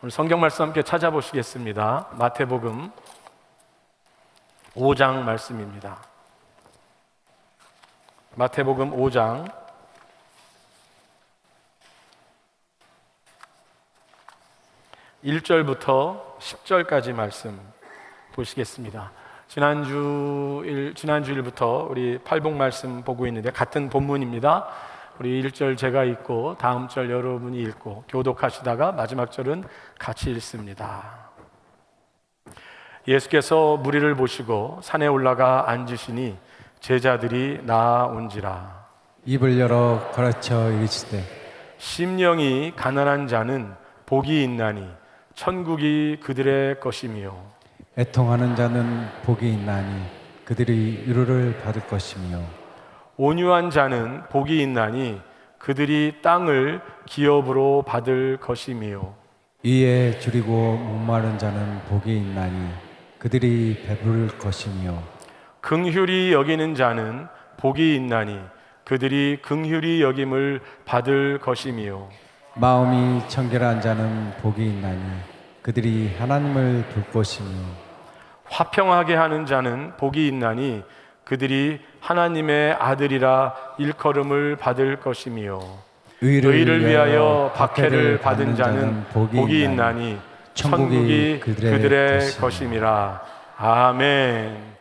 오늘 성경 말씀 함께 찾아보시겠습니다. 마태복음 5장 말씀입니다. 마태복음 5장 1절부터 10절까지 말씀 보시겠습니다. 지난주일부터 우리 팔복 말씀 보고 있는데 같은 본문입니다. 우리 1절 제가 읽고 다음 절 여러분이 읽고 교독하시다가 마지막 절은 같이 읽습니다. 예수께서 무리를 보시고 산에 올라가 앉으시니 제자들이 나아온지라. 입을 열어 가르쳐 이르시되 심령이 가난한 자는 복이 있나니 천국이 그들의 것이며 애통하는 자는 복이 있나니 그들이 위로를 받을 것이며 온유한 자는 복이 있나니 그들이 땅을 기업으로 받을 것이며 이에 줄이고 목마른 자는 복이 있나니 그들이 배부를 것이며 긍휼히 여기는 자는 복이 있나니 그들이 긍휼히 여김을 받을 것이며 마음이 청결한 자는 복이 있나니 그들이 하나님을 볼 것이며 화평하게 하는 자는 복이 있나니 그들이 하나님의 아들이라 일컬음을 받을 것이며 의를 위하여 박해를 받은 자는 복이 있나니 천국이 그들의 것임이라. 아멘.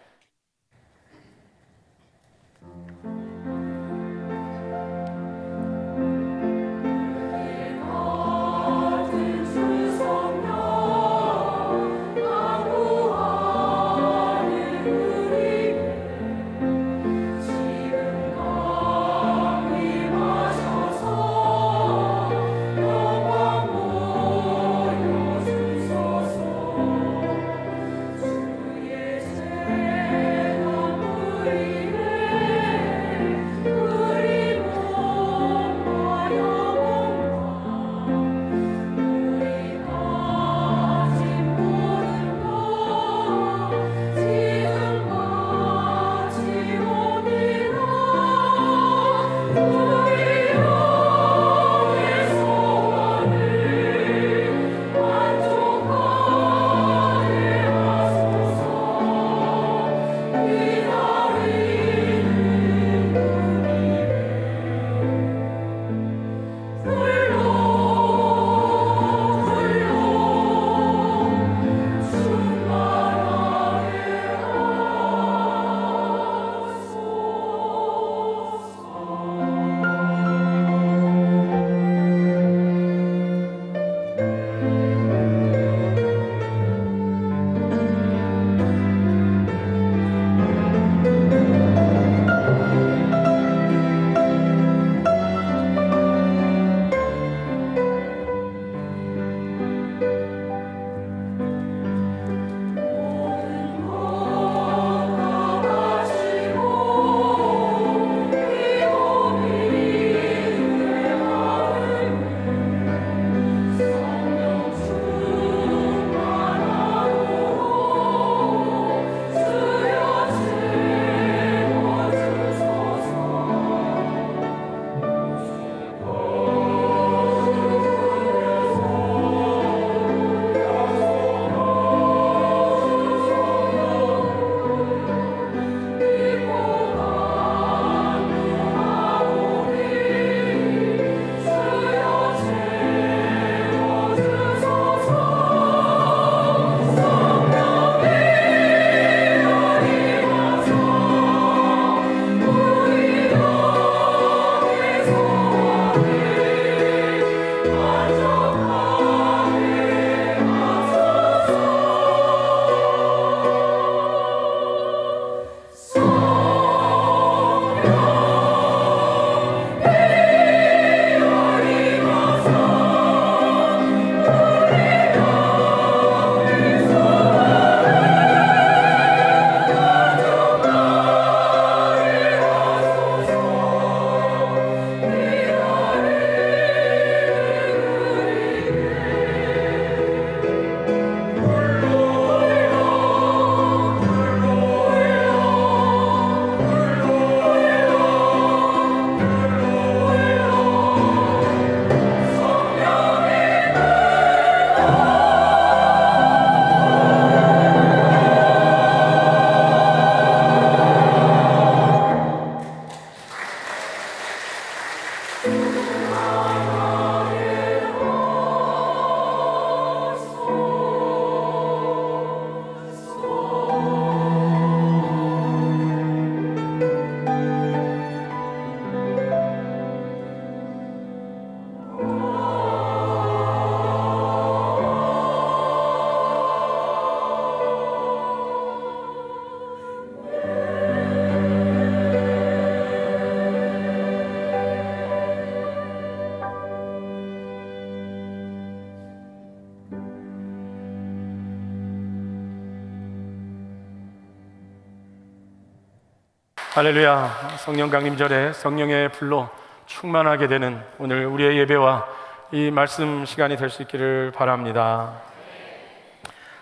할렐루야. 성령 강림절에 성령의 불로 충만하게 되는 오늘 우리의 예배와 이 말씀 시간이 될 수 있기를 바랍니다.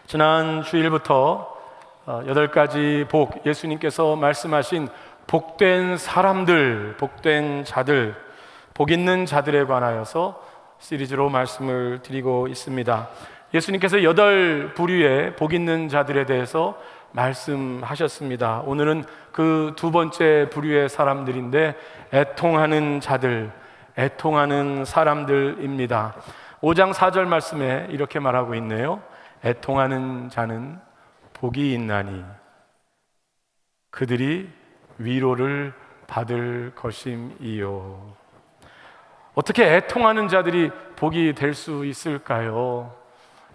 지난 주일부터 8가지 복, 예수님께서 말씀하신 복된 사람들, 복된 자들, 복 있는 자들에 관하여서 시리즈로 말씀을 드리고 있습니다. 예수님께서 8부류의 복 있는 자들에 대해서 말씀하셨습니다. 오늘은 그 두 번째 부류의 사람들인데 애통하는 자들, 애통하는 사람들입니다. 5장 4절 말씀에 이렇게 말하고 있네요. 애통하는 자는 복이 있나니 그들이 위로를 받을 것임이요. 어떻게 애통하는 자들이 복이 될 수 있을까요?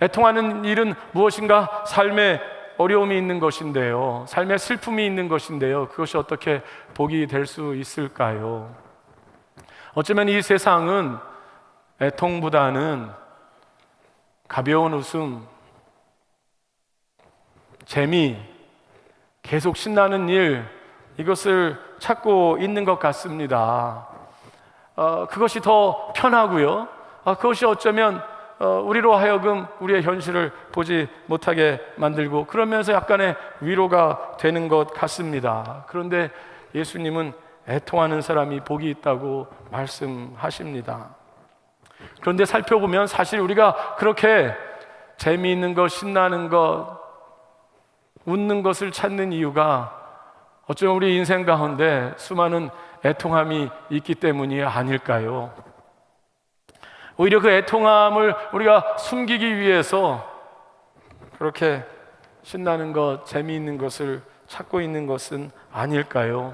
애통하는 일은 무엇인가? 삶에 어려움이 있는 것인데요, 삶에 슬픔이 있는 것인데요, 그것이 어떻게 복이 될 수 있을까요? 어쩌면 이 세상은 애통보다는 가벼운 웃음, 재미, 계속 신나는 일, 이것을 찾고 있는 것 같습니다. 그것이 더 편하고요, 그것이 어쩌면 우리로 하여금 우리의 현실을 보지 못하게 만들고 그러면서 약간의 위로가 되는 것 같습니다. 그런데 예수님은 애통하는 사람이 복이 있다고 말씀하십니다. 그런데 살펴보면 사실 우리가 그렇게 재미있는 것, 신나는 것, 웃는 것을 찾는 이유가 어쩌면 우리 인생 가운데 수많은 애통함이 있기 때문이 아닐까요? 오히려 그 애통함을 우리가 숨기기 위해서 그렇게 신나는 것, 재미있는 것을 찾고 있는 것은 아닐까요?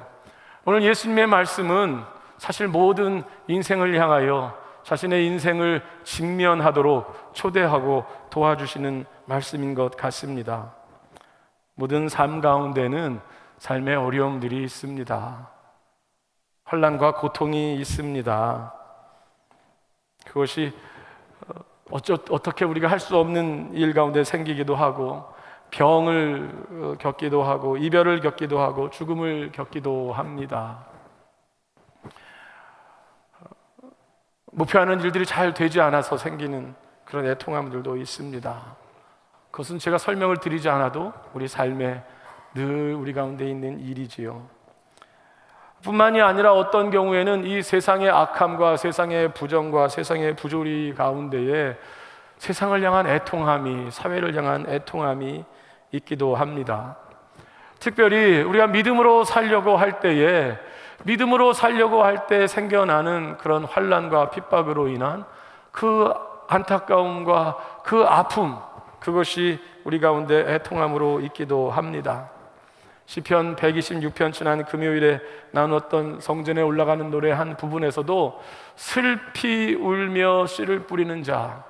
오늘 예수님의 말씀은 사실 모든 인생을 향하여 자신의 인생을 직면하도록 초대하고 도와주시는 말씀인 것 같습니다. 모든 삶 가운데는 삶의 어려움들이 있습니다. 환난과 고통이 있습니다. 그것이 어떻게 우리가 할 수 없는 일 가운데 생기기도 하고, 병을 겪기도 하고, 이별을 겪기도 하고, 죽음을 겪기도 합니다. 목표하는 일들이 잘 되지 않아서 생기는 그런 애통함들도 있습니다. 그것은 제가 설명을 드리지 않아도 우리 삶에 늘 우리 가운데 있는 일이지요. 뿐만이 아니라 어떤 경우에는 이 세상의 악함과 세상의 부정과 세상의 부조리 가운데에 세상을 향한 애통함이, 사회를 향한 애통함이 있기도 합니다. 특별히 우리가 믿음으로 살려고 할 때에, 믿음으로 살려고 할 때 생겨나는 그런 환난과 핍박으로 인한 그 안타까움과 그 아픔, 그것이 우리 가운데 애통함으로 있기도 합니다. 시편 126편 지난 금요일에 나눴던 성전에 올라가는 노래 한 부분에서도 슬피 울며 씨를 뿌리는 자,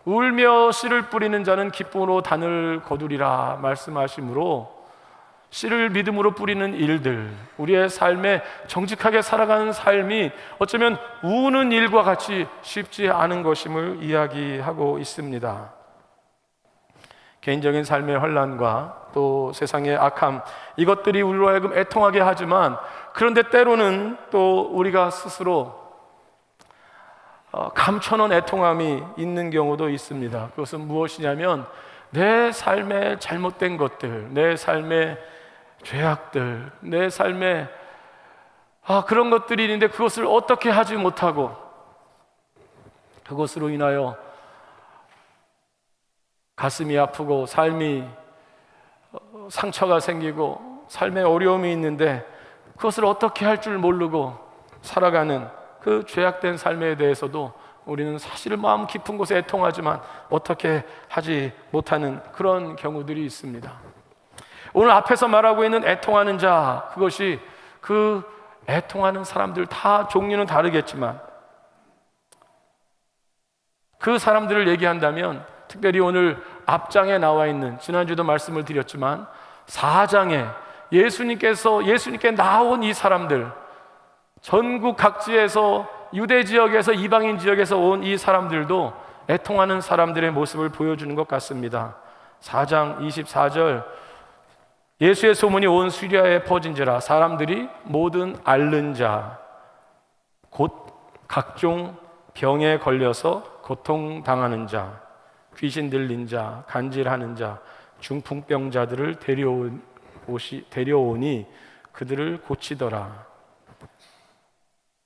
울며 씨를 뿌리는 자는 기쁨으로 단을 거두리라 말씀하시므로, 씨를 믿음으로 뿌리는 일들, 우리의 삶에 정직하게 살아가는 삶이 어쩌면 우는 일과 같이 쉽지 않은 것임을 이야기하고 있습니다. 개인적인 삶의 환난과 또 세상의 악함, 이것들이 우리로 하여금 애통하게 하지만, 그런데 때로는 또 우리가 스스로 감춰놓은 애통함이 있는 경우도 있습니다. 그것은 무엇이냐면 내 삶의 잘못된 것들, 내 삶의 죄악들, 내 삶의 그런 것들이 있는데 그것을 어떻게 하지 못하고, 그것으로 인하여 가슴이 아프고 삶이 상처가 생기고 삶에 어려움이 있는데 그것을 어떻게 할 줄 모르고 살아가는 그 죄악된 삶에 대해서도 우리는 사실은 마음 깊은 곳에 애통하지만 어떻게 하지 못하는 그런 경우들이 있습니다. 오늘 앞에서 말하고 있는 애통하는 자, 그것이 그 애통하는 사람들 다 종류는 다르겠지만 그 사람들을 얘기한다면, 특별히 오늘 앞장에 나와 있는, 지난주도 말씀을 드렸지만 4장에 예수님께 나온 이 사람들, 전국 각지에서, 유대 지역에서, 이방인 지역에서 온 이 사람들도 애통하는 사람들의 모습을 보여주는 것 같습니다. 4장 24절 예수의 소문이 온 시리아에 퍼진지라 사람들이 모든 앓는 자 곧 각종 병에 걸려서 고통당하는 자, 귀신 들린 자, 간질하는 자, 중풍병자들을 데려오니 그들을 고치더라.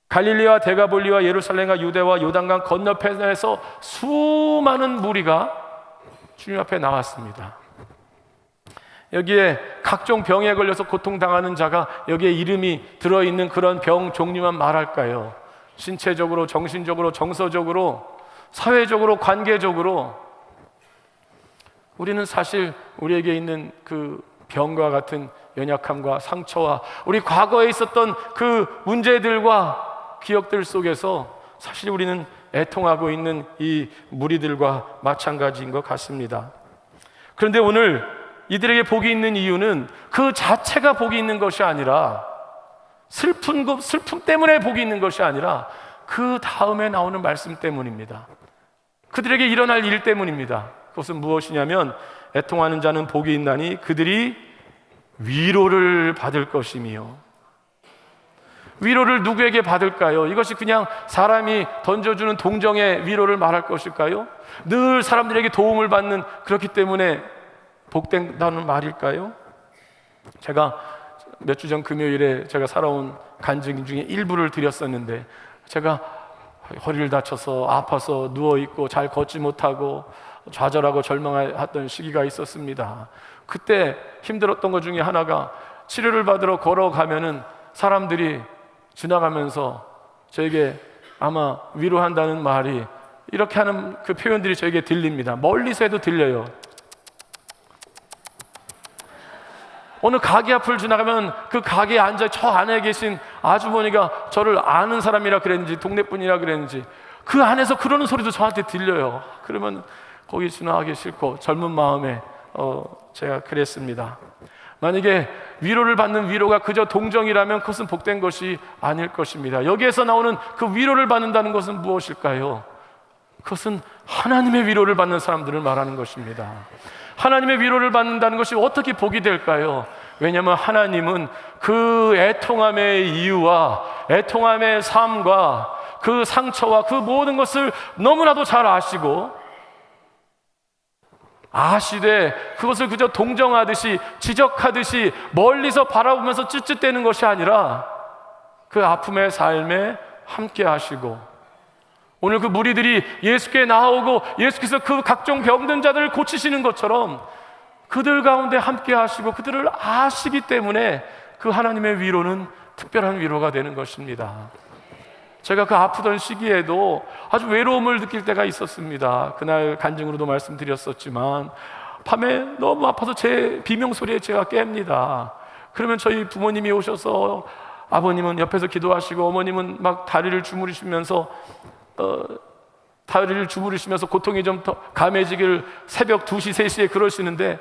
갈릴리와 데가볼리와 예루살렘과 유대와 요단강 건너편에서 수많은 무리가 주님 앞에 나왔습니다. 여기에 각종 병에 걸려서 고통당하는 자가 여기에 이름이 들어있는 그런 병 종류만 말할까요? 신체적으로, 정신적으로, 정서적으로, 사회적으로, 관계적으로 우리는 사실 우리에게 있는 그 병과 같은 연약함과 상처와 우리 과거에 있었던 그 문제들과 기억들 속에서 사실 우리는 애통하고 있는 이 무리들과 마찬가지인 것 같습니다. 그런데 오늘 이들에게 복이 있는 이유는 그 자체가 복이 있는 것이 아니라 슬픔 때문에 복이 있는 것이 아니라 그 다음에 나오는 말씀 때문입니다. 그들에게 일어날 일 때문입니다. 그것은 무엇이냐면 애통하는 자는 복이 있나니 그들이 위로를 받을 것이며, 위로를 누구에게 받을까요? 이것이 그냥 사람이 던져주는 동정의 위로를 말할 것일까요? 늘 사람들에게 도움을 받는, 그렇기 때문에 복된다는 말일까요? 제가 몇 주 전 금요일에 제가 살아온 간증 중에 일부를 드렸었는데, 제가 허리를 다쳐서 아파서 누워있고 잘 걷지 못하고 좌절하고 절망했던 시기가 있었습니다. 그때 힘들었던 것 중에 하나가 치료를 받으러 걸어가면은 사람들이 지나가면서 저에게 아마 위로한다는 말이, 이렇게 하는 그 표현들이 저에게 들립니다. 멀리서 해도 들려요. 어느 가게 앞을 지나가면 그 가게에 앉아 저 안에 계신 아주머니가 저를 아는 사람이라 그랬는지 동네 분이라 그랬는지 그 안에서 그러는 소리도 저한테 들려요. 그러면 거기 지나가기 싫고 젊은 마음에 제가 그랬습니다. 만약에 위로를 받는 위로가 그저 동정이라면 그것은 복된 것이 아닐 것입니다. 여기에서 나오는 그 위로를 받는다는 것은 무엇일까요? 그것은 하나님의 위로를 받는 사람들을 말하는 것입니다. 하나님의 위로를 받는다는 것이 어떻게 복이 될까요? 왜냐하면 하나님은 그 애통함의 이유와 애통함의 삶과 그 상처와 그 모든 것을 너무나도 잘 아시되 그것을 그저 동정하듯이 지적하듯이 멀리서 바라보면서 쯧쯧대는 것이 아니라 그 아픔의 삶에 함께 하시고, 오늘 그 무리들이 예수께 나오고 예수께서 그 각종 병든 자들을 고치시는 것처럼 그들 가운데 함께 하시고 그들을 아시기 때문에 그 하나님의 위로는 특별한 위로가 되는 것입니다. 제가 그 아프던 시기에도 아주 외로움을 느낄 때가 있었습니다. 그날 간증으로도 말씀드렸었지만 밤에 너무 아파서 제 비명소리에 제가 깹니다. 그러면 저희 부모님이 오셔서, 아버님은 옆에서 기도하시고 어머님은 막 다리를 주무르시면서 고통이 좀 더 감해지길 새벽 2시, 3시에 그러시는데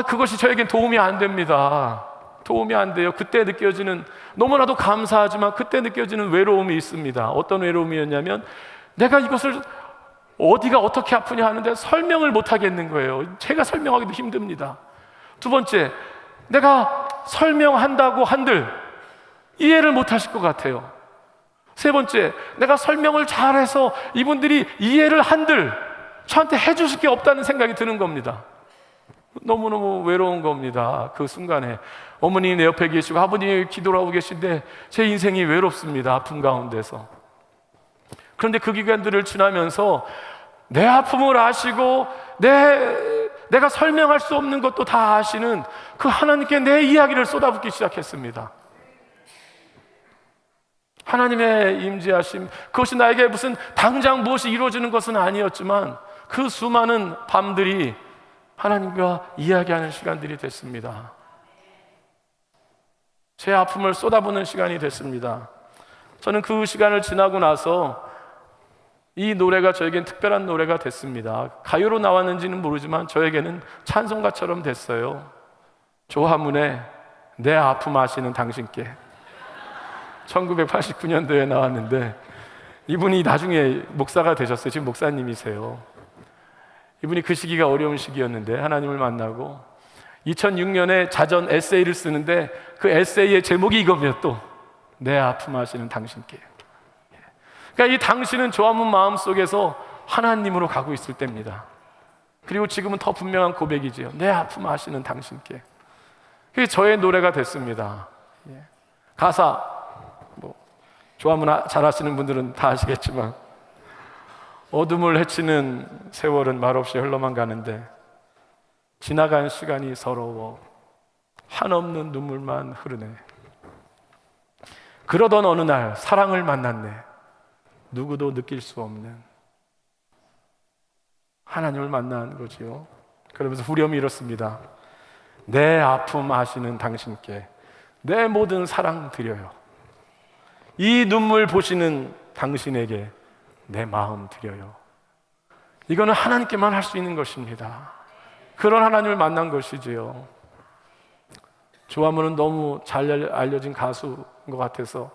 그것이 저에겐 도움이 안 됩니다. 도움이 안 돼요. 그때 느껴지는, 너무나도 감사하지만 그때 느껴지는 외로움이 있습니다. 어떤 외로움이었냐면 내가 이것을 어디가 어떻게 아프냐 하는데 설명을 못 하겠는 거예요. 제가 설명하기도 힘듭니다. 두 번째, 내가 설명한다고 한들 이해를 못 하실 것 같아요. 세 번째, 내가 설명을 잘해서 이분들이 이해를 한들 저한테 해주실 게 없다는 생각이 드는 겁니다. 너무너무 외로운 겁니다. 그 순간에 어머니 내 옆에 계시고 아버님이 기도를 하고 계신데 제 인생이 외롭습니다. 아픔 가운데서. 그런데 그 기간들을 지나면서 내 아픔을 아시고 내가 설명할 수 없는 것도 다 아시는 그 하나님께 내 이야기를 쏟아붓기 시작했습니다. 하나님의 임재하심, 그것이 나에게 무슨 당장 무엇이 이루어지는 것은 아니었지만 그 수많은 밤들이 하나님과 이야기하는 시간들이 됐습니다. 제 아픔을 쏟아부는 시간이 됐습니다. 저는 그 시간을 지나고 나서 이 노래가 저에겐 특별한 노래가 됐습니다. 가요로 나왔는지는 모르지만 저에게는 찬송가처럼 됐어요. 조화문의 내 아픔 아시는 당신께. 1989년도에 나왔는데 이분이 나중에 목사가 되셨어요. 지금 목사님이세요. 이분이 그 시기가 어려운 시기였는데 하나님을 만나고 2006년에 자전 에세이를 쓰는데 그 에세이의 제목이 이겁니다. 또 내 아픔 아시는 당신께. 그러니까 이 당신은 조아문 마음속에서 하나님으로 가고 있을 때입니다. 그리고 지금은 더 분명한 고백이지요. 내 아픔 아시는 당신께. 그게 저의 노래가 됐습니다. 가사 조아문 잘 아시는 분들은 다 아시겠지만, 어둠을 헤치는 세월은 말없이 흘러만 가는데 지나간 시간이 서러워 한없는 눈물만 흐르네. 그러던 어느 날 사랑을 만났네. 누구도 느낄 수 없는 하나님을 만난 거지요. 그러면서 후렴이 이렇습니다. 내 아픔 아시는 당신께 내 모든 사랑 드려요. 이 눈물 보시는 당신에게 내 마음 드려요. 이거는 하나님께만 할 수 있는 것입니다. 그런 하나님을 만난 것이지요. 조아문은 너무 잘 알려진 가수인 것 같아서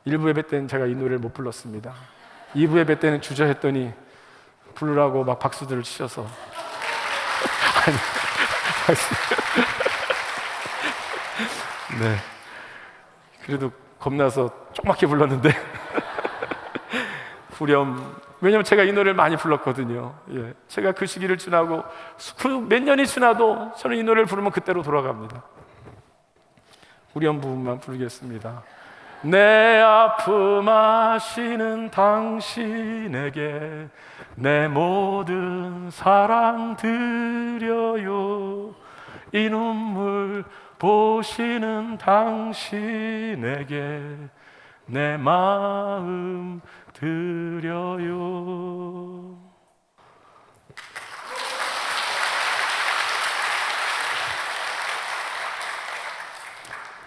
1부 예배 때는 제가 이 노래를 못 불렀습니다. 2부 예배 때는 주저했더니 부르라고 막 박수들을 치셔서 네, 그래도 겁나서 조그맣게 불렀는데 후렴, 왜냐면 제가 이 노래를 많이 불렀거든요. 제가 그 시기를 지나고 몇 년이 지나도 저는 이 노래를 부르면 그때로 돌아갑니다. 후렴 부분만 부르겠습니다. 내 아픔 아시는 당신에게 내 모든 사랑 드려요. 이 눈물 보시는 당신에게 내 마음 드려요.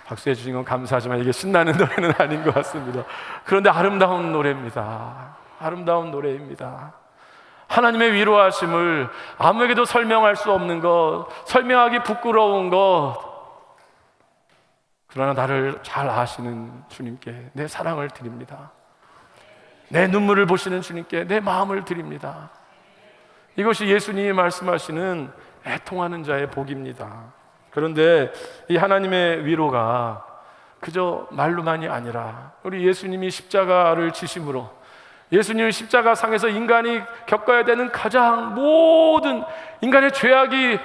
박수해 주신 건 감사하지만 이게 신나는 노래는 아닌 것 같습니다. 그런데 아름다운 노래입니다. 아름다운 노래입니다. 하나님의 위로하심을 아무에게도 설명할 수 없는 것, 설명하기 부끄러운 것, 그러나 나를 잘 아시는 주님께 내 사랑을 드립니다. 내 눈물을 보시는 주님께 내 마음을 드립니다. 이것이 예수님이 말씀하시는 애통하는 자의 복입니다. 그런데 이 하나님의 위로가 그저 말로만이 아니라 우리 예수님이 십자가를 지심으로, 예수님이 십자가 상에서 인간이 겪어야 되는 가장 모든 인간의 죄악이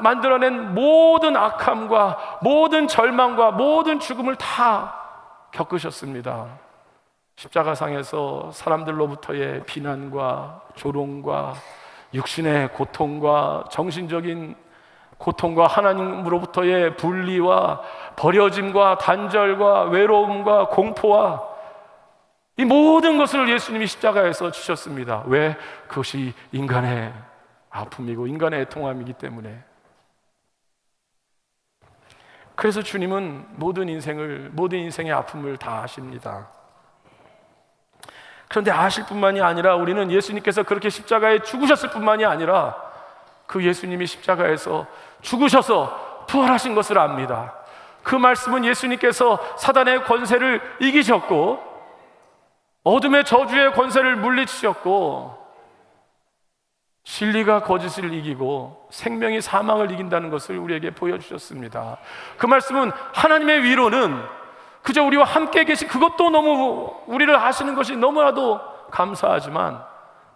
만들어낸 모든 악함과 모든 절망과 모든 죽음을 다 겪으셨습니다. 십자가 상에서 사람들로부터의 비난과 조롱과 육신의 고통과 정신적인 고통과 하나님으로부터의 분리와 버려짐과 단절과 외로움과 공포와 이 모든 것을 예수님이 십자가에서 지셨습니다. 왜? 그것이 인간의 아픔이고 인간의 애통함이기 때문에. 그래서 주님은 모든 인생의 아픔을 다 아십니다. 그런데 아실 뿐만이 아니라 우리는 예수님께서 그렇게 십자가에 죽으셨을 뿐만이 아니라 그 예수님이 십자가에서 죽으셔서 부활하신 것을 압니다. 그 말씀은 예수님께서 사단의 권세를 이기셨고 어둠의 저주의 권세를 물리치셨고 진리가 거짓을 이기고 생명이 사망을 이긴다는 것을 우리에게 보여주셨습니다. 그 말씀은 하나님의 위로는 그저 우리와 함께 계신 그것도 너무 우리를 아시는 것이 너무나도 감사하지만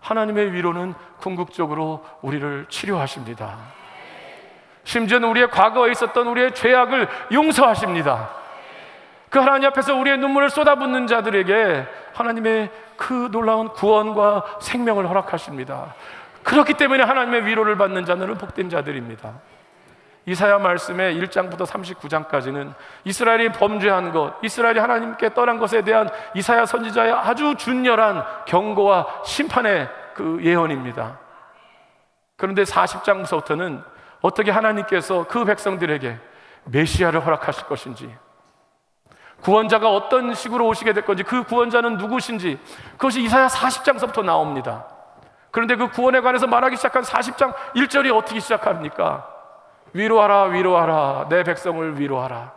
하나님의 위로는 궁극적으로 우리를 치료하십니다. 심지어는 우리의 과거에 있었던 우리의 죄악을 용서하십니다. 그 하나님 앞에서 우리의 눈물을 쏟아붓는 자들에게 하나님의 그 놀라운 구원과 생명을 허락하십니다. 그렇기 때문에 하나님의 위로를 받는 자들은 복된 자들입니다. 이사야 말씀의 1장부터 39장까지는 이스라엘이 범죄한 것, 이스라엘이 하나님께 떠난 것에 대한 이사야 선지자의 아주 준열한 경고와 심판의 그 예언입니다. 그런데 40장부터는 어떻게 하나님께서 그 백성들에게 메시아를 허락하실 것인지, 구원자가 어떤 식으로 오시게 될 건지, 그 구원자는 누구신지, 그것이 이사야 40장서부터 나옵니다. 그런데 그 구원에 관해서 말하기 시작한 40장 1절이 어떻게 시작합니까? 위로하라, 위로하라, 내 백성을 위로하라.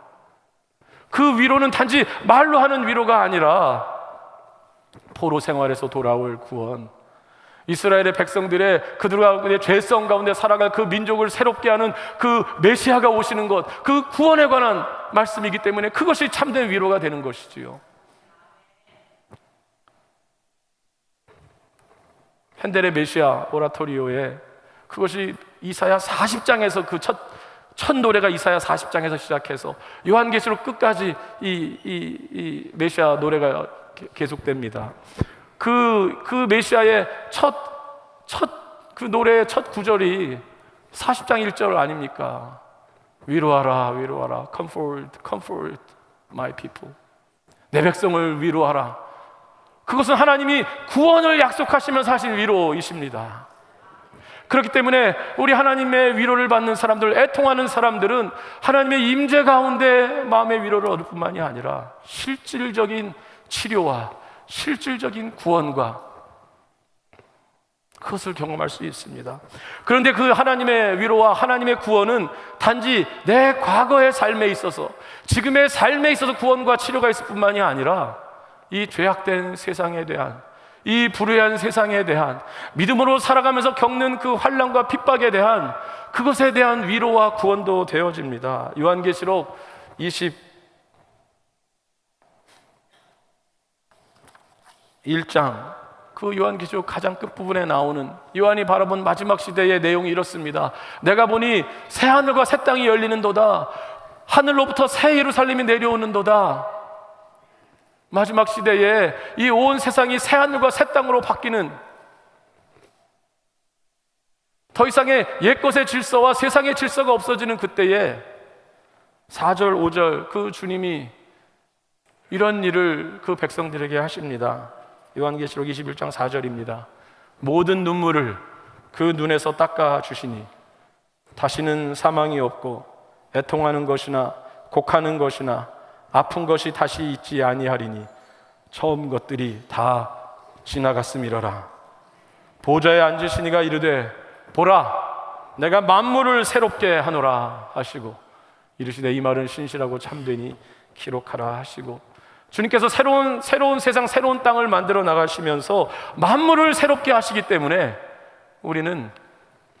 그 위로는 단지 말로 하는 위로가 아니라 포로 생활에서 돌아올 구원, 이스라엘의 백성들의 그들의 죄성 가운데 살아갈 그 민족을 새롭게 하는 그 메시아가 오시는 것, 그 구원에 관한 말씀이기 때문에 그것이 참된 위로가 되는 것이지요. 핸델의 메시아 오라토리오에 그것이 이사야 40장에서 그 첫 노래가 이사야 40장에서 시작해서 요한계시록 끝까지 이 메시아 노래가 계속됩니다. 그 메시아의 그 노래의 첫 구절이 40장 1절 아닙니까? 위로하라, 위로하라. Comfort, comfort my people. 내 백성을 위로하라. 그것은 하나님이 구원을 약속하시면서 하신 위로이십니다. 그렇기 때문에 우리 하나님의 위로를 받는 사람들, 애통하는 사람들은 하나님의 임재 가운데 마음의 위로를 얻을 뿐만이 아니라 실질적인 치료와 실질적인 구원과 그것을 경험할 수 있습니다. 그런데 그 하나님의 위로와 하나님의 구원은 단지 내 과거의 삶에 있어서, 지금의 삶에 있어서 구원과 치료가 있을 뿐만이 아니라 이 죄악된 세상에 대한, 이 불의한 세상에 대한, 믿음으로 살아가면서 겪는 그 환난과 핍박에 대한, 그것에 대한 위로와 구원도 되어집니다. 요한계시록 21장 그 요한계시록 가장 끝부분에 나오는 요한이 바라본 마지막 시대의 내용이 이렇습니다. 내가 보니 새 하늘과 새 땅이 열리는도다. 하늘로부터 새 예루살렘이 내려오는도다. 마지막 시대에 이 온 세상이 새 하늘과 새 땅으로 바뀌는, 더 이상의 옛것의 질서와 세상의 질서가 없어지는 그때에 4절 5절 그 주님이 이런 일을 그 백성들에게 하십니다. 요한계시록 21장 4절입니다. 모든 눈물을 그 눈에서 닦아 주시니 다시는 사망이 없고 애통하는 것이나 곡하는 것이나 아픈 것이 다시 있지 아니하리니 처음 것들이 다 지나갔음이러라. 보좌에 앉으신 이가 이르되 보라 내가 만물을 새롭게 하노라 하시고 이르시되 이 말은 신실하고 참되니 기록하라 하시고, 주님께서 새로운 세상, 새로운 땅을 만들어 나가시면서 만물을 새롭게 하시기 때문에 우리는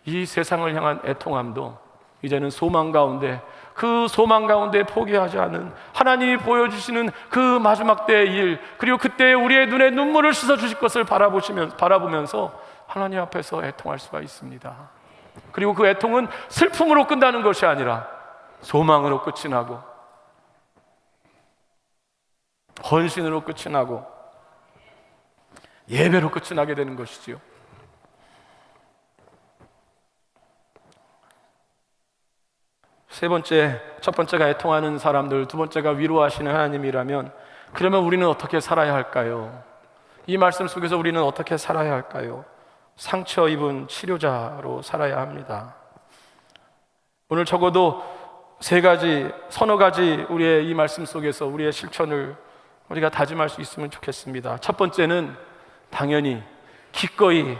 이 세상을 향한 애통함도 이제는 소망 가운데, 그 소망 가운데 포기하지 않은 하나님이 보여주시는 그 마지막 때의 일, 그리고 그때 우리의 눈에 눈물을 씻어주실 것을 바라보면서 하나님 앞에서 애통할 수가 있습니다. 그리고 그 애통은 슬픔으로 끝나는 것이 아니라 소망으로 끝이 나고 헌신으로 끝이 나고 예배로 끝이 나게 되는 것이지요. 세 번째, 첫 번째가 애통하는 사람들, 두 번째가 위로하시는 하나님이라면, 그러면 우리는 어떻게 살아야 할까요? 이 말씀 속에서 우리는 어떻게 살아야 할까요? 상처 입은 치료자로 살아야 합니다. 오늘 적어도 세 가지, 서너 가지 우리의 이 말씀 속에서 우리의 실천을 우리가 다짐할 수 있으면 좋겠습니다. 첫 번째는 당연히 기꺼이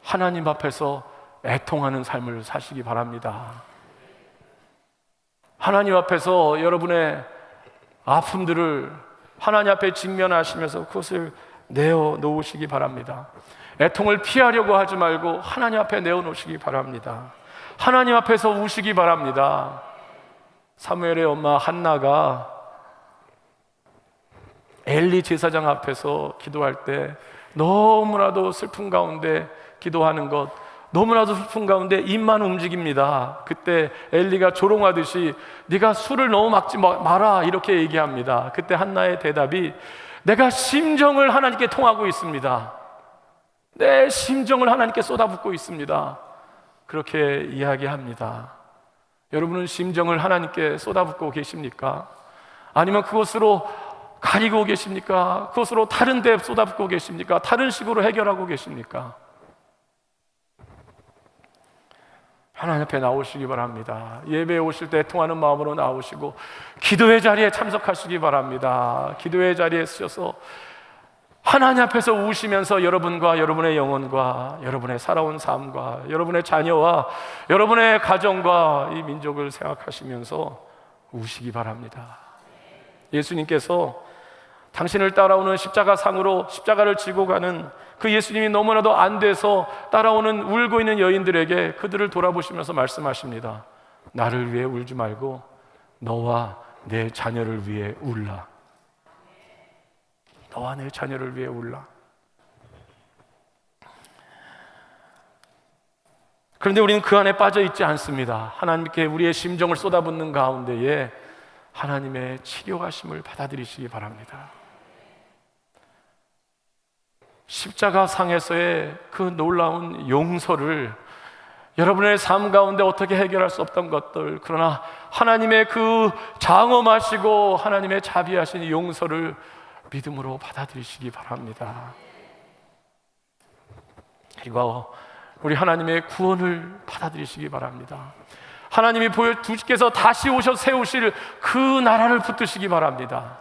하나님 앞에서 애통하는 삶을 사시기 바랍니다. 하나님 앞에서 여러분의 아픔들을 하나님 앞에 직면하시면서 그것을 내어놓으시기 바랍니다. 애통을 피하려고 하지 말고 하나님 앞에 내어놓으시기 바랍니다. 하나님 앞에서 우시기 바랍니다. 사무엘의 엄마 한나가 엘리 제사장 앞에서 기도할 때 너무나도 슬픔 가운데 기도하는 것, 너무나도 슬픔 가운데 입만 움직입니다. 그때 엘리가 조롱하듯이 네가 술을 너무 먹지 마라 이렇게 얘기합니다. 그때 한나의 대답이 내가 심정을 하나님께 통하고 있습니다. 내 심정을 하나님께 쏟아붓고 있습니다. 그렇게 이야기합니다. 여러분은 심정을 하나님께 쏟아붓고 계십니까? 아니면 그것으로 가리고 계십니까? 그것으로 다른 데 쏟아붓고 계십니까? 다른 식으로 해결하고 계십니까? 하나님 앞에 나오시기 바랍니다. 예배에 오실 때 애통하는 마음으로 나오시고 기도의 자리에 참석하시기 바랍니다. 기도의 자리에 서셔서 하나님 앞에서 우시면서 여러분과 여러분의 영혼과 여러분의 살아온 삶과 여러분의 자녀와 여러분의 가정과 이 민족을 생각하시면서 우시기 바랍니다. 예수님께서 당신을 따라오는 십자가 상으로 십자가를 지고 가는 그 예수님이 너무나도 안 돼서 따라오는 울고 있는 여인들에게 그들을 돌아보시면서 말씀하십니다. 나를 위해 울지 말고 너와 내 자녀를 위해 울라. 너와 내 자녀를 위해 울라. 그런데 우리는 그 안에 빠져 있지 않습니다. 하나님께 우리의 심정을 쏟아붓는 가운데에 하나님의 치료하심을 받아들이시기 바랍니다. 십자가 상에서의 그 놀라운 용서를 여러분의 삶 가운데 어떻게 해결할 수 없던 것들, 그러나 하나님의 그 장엄하시고 하나님의 자비하신 용서를 믿음으로 받아들이시기 바랍니다. 그리고 우리 하나님의 구원을 받아들이시기 바랍니다. 하나님이 주께서 다시 오셔 세우실 그 나라를 붙드시기 바랍니다.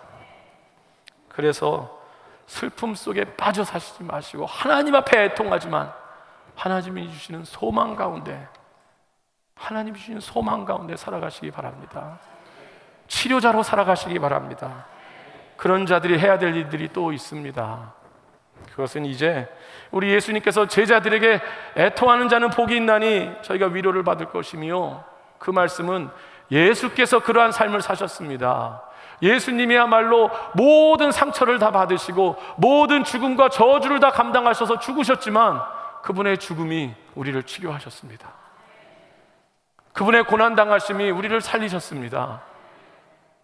그래서 슬픔 속에 빠져 사시지 마시고 하나님 앞에 애통하지만 하나님이 주시는 소망 가운데, 하나님이 주시는 소망 가운데 살아가시기 바랍니다. 치료자로 살아가시기 바랍니다. 그런 자들이 해야 될 일들이 또 있습니다. 그것은 이제 우리 예수님께서 제자들에게 애통하는 자는 복이 있나니 저희가 위로를 받을 것이며, 그 말씀은 예수께서 그러한 삶을 사셨습니다. 예수님이야말로 모든 상처를 다 받으시고 모든 죽음과 저주를 다 감당하셔서 죽으셨지만 그분의 죽음이 우리를 치료하셨습니다. 그분의 고난당하심이 우리를 살리셨습니다.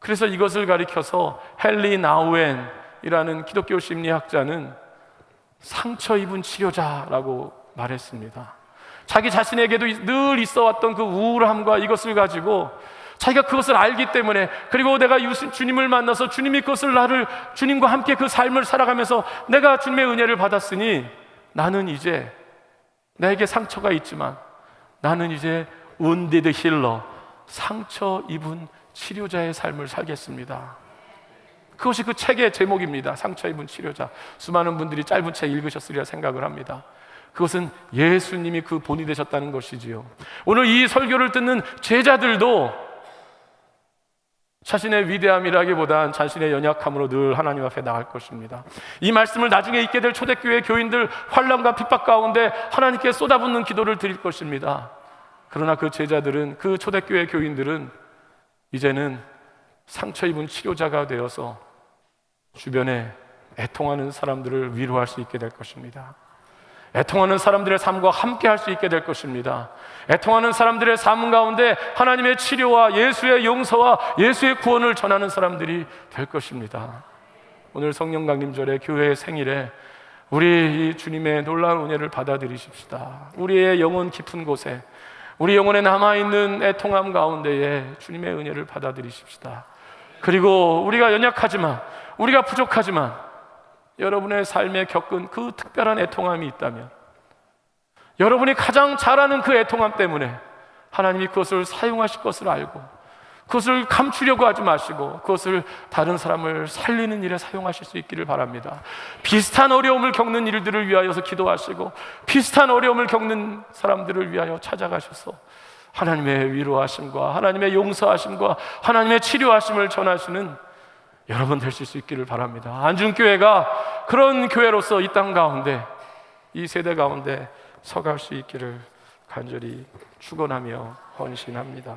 그래서 이것을 가리켜서 헨리 나우엔이라는 기독교 심리학자는 상처 입은 치료자라고 말했습니다. 자기 자신에게도 늘 있어왔던 그 우울함과 이것을 가지고 자기가 그것을 알기 때문에, 그리고 내가 주님을 만나서 주님이 그것을 주님과 함께 그 삶을 살아가면서 내가 주님의 은혜를 받았으니 나는 이제, 나에게 상처가 있지만 나는 이제 wounded healer, 상처 입은 치료자의 삶을 살겠습니다. 그것이 그 책의 제목입니다. 상처 입은 치료자. 수많은 분들이 짧은 책 읽으셨으리라 생각을 합니다. 그것은 예수님이 그 본이 되셨다는 것이지요. 오늘 이 설교를 듣는 제자들도 자신의 위대함이라기보단 자신의 연약함으로 늘 하나님 앞에 나갈 것입니다. 이 말씀을 나중에 있게 될 초대교회 교인들 환난과 핍박 가운데 하나님께 쏟아붓는 기도를 드릴 것입니다. 그러나 그 제자들은, 그 초대교회 교인들은 이제는 상처 입은 치료자가 되어서 주변에 애통하는 사람들을 위로할 수 있게 될 것입니다. 애통하는 사람들의 삶과 함께 할 수 있게 될 것입니다. 애통하는 사람들의 삶 가운데 하나님의 치료와 예수의 용서와 예수의 구원을 전하는 사람들이 될 것입니다. 오늘 성령 강림절에 교회의 생일에 우리 이 주님의 놀라운 은혜를 받아들이십시다. 우리의 영혼 깊은 곳에, 우리 영혼에 남아있는 애통함 가운데에 주님의 은혜를 받아들이십시다. 그리고 우리가 연약하지만, 우리가 부족하지만 여러분의 삶에 겪은 그 특별한 애통함이 있다면, 여러분이 가장 잘하는 그 애통함 때문에 하나님이 그것을 사용하실 것을 알고 그것을 감추려고 하지 마시고 그것을 다른 사람을 살리는 일에 사용하실 수 있기를 바랍니다. 비슷한 어려움을 겪는 일들을 위하여서 기도하시고 비슷한 어려움을 겪는 사람들을 위하여 찾아가셔서 하나님의 위로하심과 하나님의 용서하심과 하나님의 치료하심을 전하시는 여러분 되실 수 있기를 바랍니다. 안중교회가 그런 교회로서 이 땅 가운데, 이 세대 가운데 서갈 수 있기를 간절히 축원하며 헌신합니다.